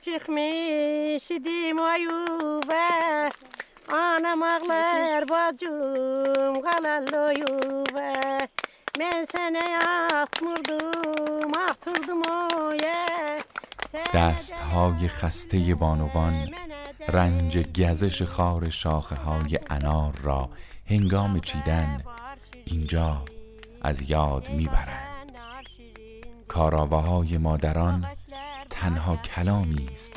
çıkmış idim ayuba. Anam ağlar bacım kalallı ayuba. Ben sana yatmırdım atırdım oye. دستهای خسته بانوان رنج گزش خار شاخه های انار را هنگام چیدن اینجا از یاد میبرند. کاراوه‌های مادران تنها کلامی است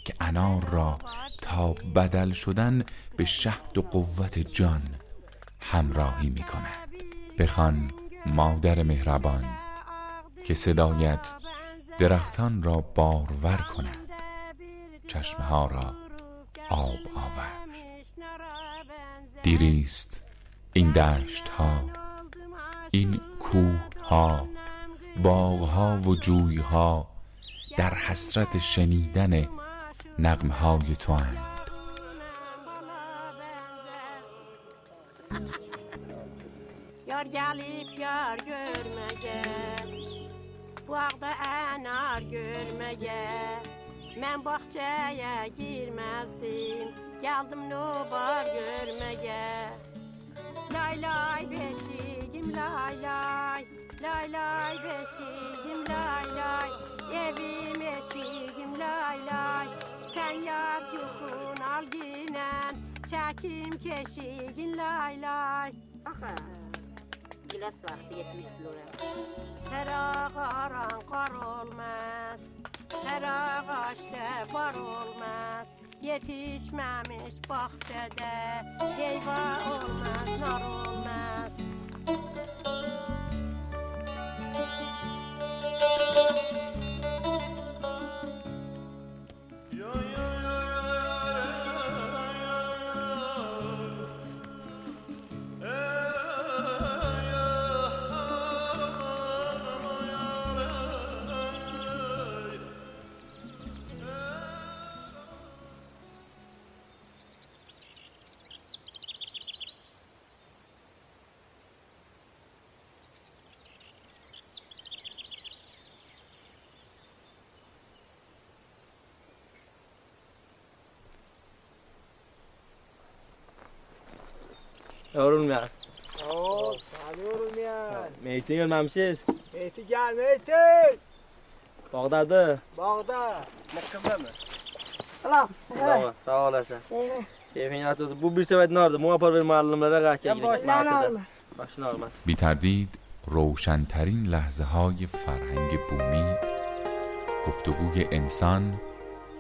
که انار را تا بدل شدن به شهد و قوت جان همراهی میکند. بخوان مادر مهربان که صدایت درختان را بارور کند، چشمه ها را آب آور. دیریست این دشت ها، این کوه ها، باغ ها و جوی ها در حسرت شنیدن نغمه های تو اند. Yar gelip yar görmeye, bağda anar görmeye. Ben bahçeye girmezdim, geldim nobar görmeye. Lay lay beşiğim lay lay, lay lay beşiğim lay lay. Evim eşiğim lay lay, sen yat yuxun al ginen. Çekim keşiğin lay lay. Gilas vakti yetmiş bilorem. Her ağaran kar olmaz, her ağaçta bar olmaz. Yetişmemiş bahçede heyva olmaz, nar olmaz. Yorulmayan. Oo, hadi yorulmayan. Meytin gelmemişiz. Meyti gel Meyti. Bağdadı. Bağda. Mekkıbe mi? Selam. Sağ olasın. Keyfin yatıyordu. Bu bir sefer nardı. Muhafar ve معلمlere قاعده başına başına olmaz. بی تردید روشن‌ترین لحظه‌های فرهنگ بومی گفتگوی انسان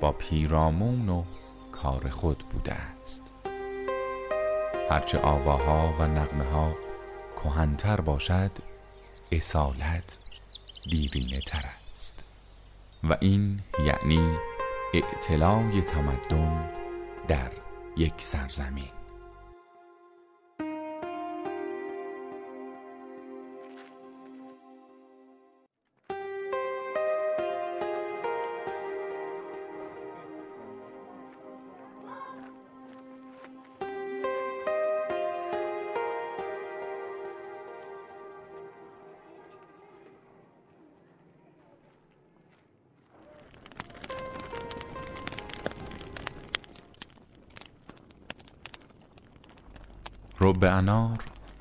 با پیرامون و کار خود بوده است. هرچه آواها و نغمه‌ها کهن‌تر باشد، اصالت دیرینه تر است و این یعنی اعتلای تمدن در یک سرزمین. رب انار،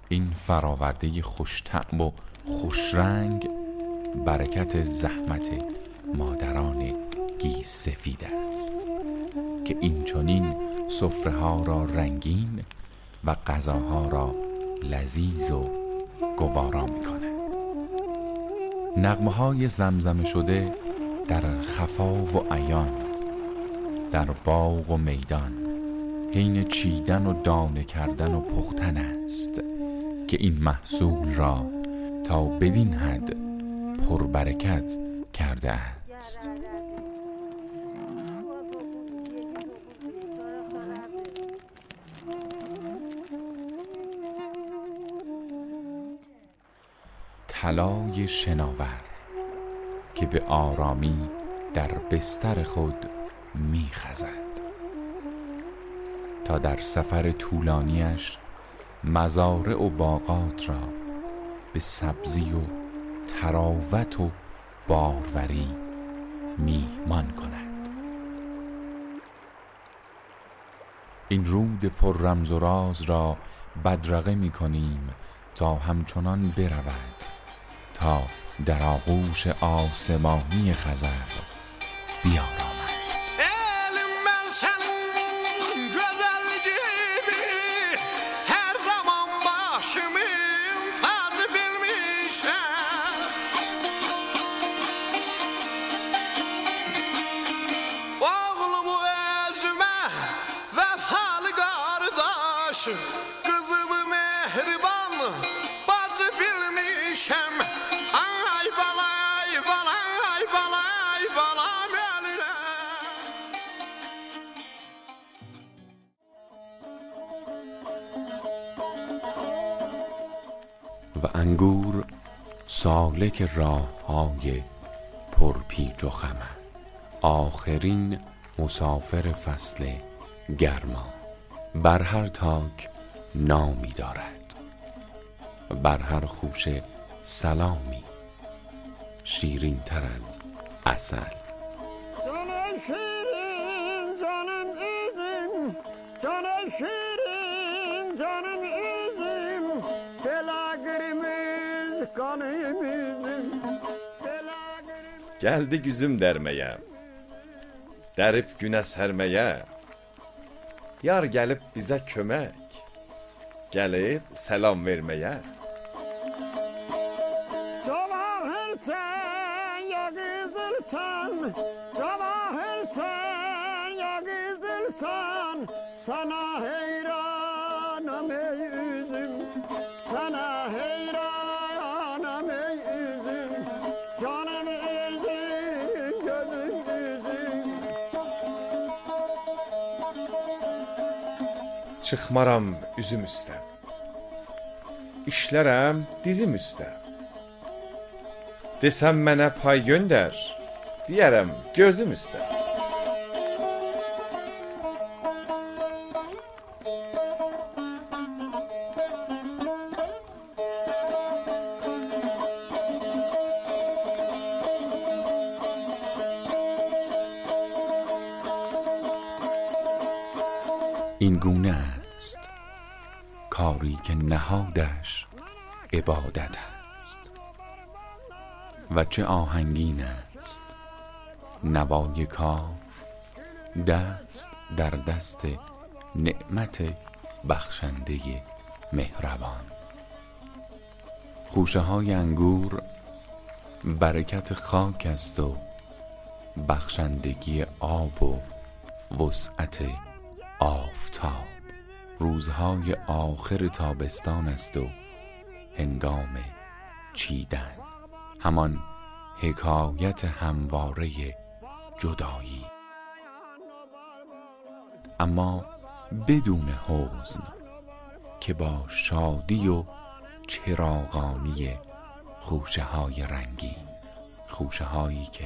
این فراورده خوش‌طعم و خوشرنگ، برکت زحمت مادران گیس سفید است که این چنین سفره ها را رنگین و غذاها را لذیذ و گوارا می کند. نغمه های زمزمه شده در خفا و عیان، در باغ و میدان، حین چیدن و دانه کردن و پختن است که این محصول را تا بدین حد پربرکت کرده است. طلای شناور که به آرامی در بستر خود می‌خزد تا در سفر طولانیش مزارع و باغات را به سبزی و تراوت و باروری میهمان کند. این رود پر رمز و راز را بدرقه می کنیم تا همچنان برود تا در آغوش آسمانی خزر بیارامد. Kızımı mehriban bacı bilmişem. Ay balay balay balay balam ölürem. و انگور سالک راه‌های پرپیچ و خم، آخرین مسافر فصل گرما. بر هر تاک نامی دارد، بر هر خوشه سلامی، شیرین تر از عسل. جانم شیرین جانم ایزم، جانم شیرین جانم ایزم، دلا qırmız kanım izim, dela qırmız. Gəldi güzüm dərməyə, dərib günə sərməyə. Yar gəlib bizə kömək, gəlib səlam verməyə. Cavahirsən ya qızılsan, cavahirsən ya qızılsan, sana heyranam ey üzüm, sana heyranam ey üzüm, canım üzüm, gözüm üzüm. Çıxmaram üzüm üstə, işlərəm dizim üstə. Desəm mənə pay göndər, deyərəm gözüm üstə. این گونه است کاری که نهادش عبادت است و چه آهنگین است نوای کار، دست در دست نعمت بخشنده مهربان. خوشه های انگور برکت خاک است و بخشندگی آب و وسعت آفتاب. روزهای آخر تابستان است و هنگام چیدن، همان حکایت همواره جدایی، اما بدون حزن که با شادی و چراغانی خوشه های رنگین، خوشه هایی که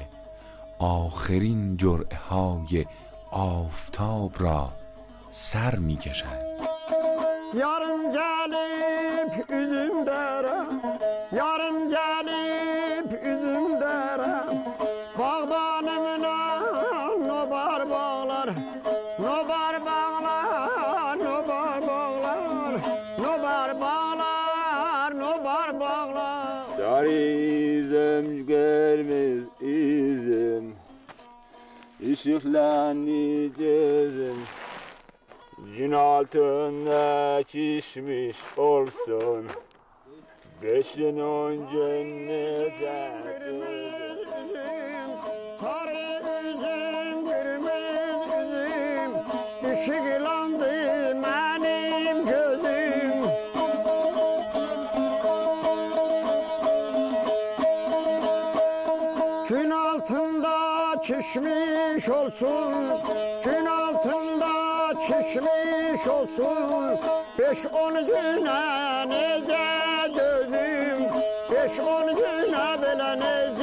آخرین جرعه های آفتاب را سر می کشند. Yarım gelip üzüm derem, yarım gelip üzüm derem. Bağbanımla nobar bağlar, nobar bağlar, nobar bağlar, nobar bağlar, nobar bağlar. Sarı üzüm görmez üzüm, ışıklanı gözüm. Gün altında çişmiş olsun, 5-10 cennete sarı üzüm, kırmızı üzüm, ışıklandı benim gözüm. Gün altında çişmiş olsun, gün altında çişmiş olsun, 5-10 güne nece gözüm, 5-10 güne bile nece